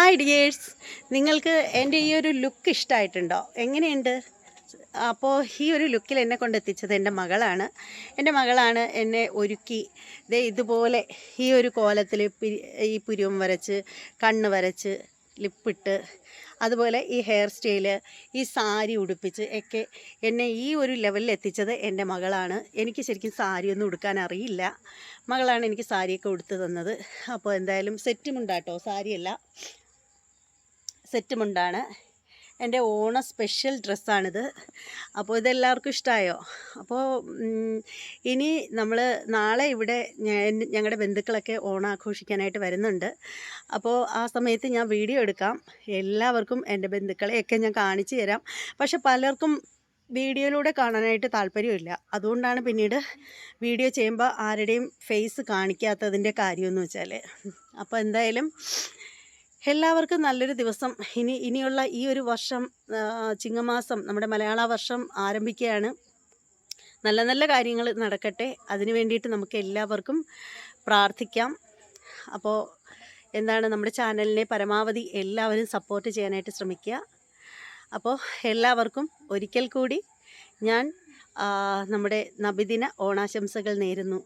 Hi dears, നിങ്ങൾക്ക് എൻ്റെ ഈ ഒരു ലുക്ക് ഇഷ്ടമായിട്ടുണ്ടോ? എങ്ങനെയുണ്ട്? അപ്പോൾ ഈ ഒരു ലുക്കിൽ എന്നെ കൊണ്ടെത്തിച്ചത് എൻ്റെ മകളാണ്. എൻ്റെ മകളാണ് എന്നെ ഒരുക്കി ഇതുപോലെ ഈ ഒരു കോലത്തിൽ ഈ പുരുവം വരച്ച്, കണ്ണ് വരച്ച്, ലിപ്പിട്ട്, അതുപോലെ ഈ ഹെയർ സ്റ്റൈല്, ഈ സാരി ഉടുപ്പിച്ച് ഒക്കെ എന്നെ ഈ ഒരു ലെവലിൽ എത്തിച്ചത് എൻ്റെ മകളാണ്. എനിക്ക് ശരിക്കും സാരിയൊന്നും ഉടുക്കാൻ അറിയില്ല. മകളാണ് എനിക്ക് സാരിയൊക്കെ ഉടുത്ത് തന്നത്. അപ്പോൾ എന്തായാലും സെറ്റ് മുണ്ടാട്ടോ, സാരിയല്ല, സെറ്റ് മുണ്ടാണ്. എൻ്റെ ഓണ സ്പെഷ്യൽ ഡ്രസ്സാണിത്. അപ്പോൾ ഇതെല്ലാവർക്കും ഇഷ്ടമായോ? അപ്പോൾ ഇനി നമ്മൾ നാളെ ഇവിടെ ഞങ്ങളുടെ ബന്ധുക്കളൊക്കെ ഓണം ആഘോഷിക്കാനായിട്ട് വരുന്നുണ്ട്. അപ്പോൾ ആ സമയത്ത് ഞാൻ വീഡിയോ എടുക്കാം. എല്ലാവർക്കും എൻ്റെ ബന്ധുക്കളെയൊക്കെ ഞാൻ കാണിച്ചു തരാം. പക്ഷെ പലർക്കും വീഡിയോയിലൂടെ കാണാനായിട്ട് താല്പര്യമില്ല. അതുകൊണ്ടാണ് പിന്നീട് വീഡിയോ ചെയ്യുമ്പോൾ ആരുടെയും ഫേസ് കാണിക്കാത്തതിൻ്റെ കാര്യമെന്ന് വെച്ചാൽ. അപ്പോൾ എന്തായാലും എല്ലാവർക്കും നല്ലൊരു ദിവസം. ഇനിയുള്ള ഈ ഒരു വർഷം, ചിങ്ങമാസം, നമ്മുടെ മലയാള വർഷം ആരംഭിക്കുകയാണ്. നല്ല നല്ല കാര്യങ്ങൾ നടക്കട്ടെ. അതിനു വേണ്ടിയിട്ട് നമുക്ക് എല്ലാവർക്കും പ്രാർത്ഥിക്കാം. അപ്പോൾ നമ്മുടെ ചാനലിനെ പരമാവധി എല്ലാവരും സപ്പോർട്ട് ചെയ്യാനായിട്ട് ശ്രമിക്കുക. അപ്പോൾ എല്ലാവർക്കും ഒരിക്കൽ കൂടി ഞാൻ നമ്മുടെ നബിദിന ഓണാശംസകൾ നേരുന്നു.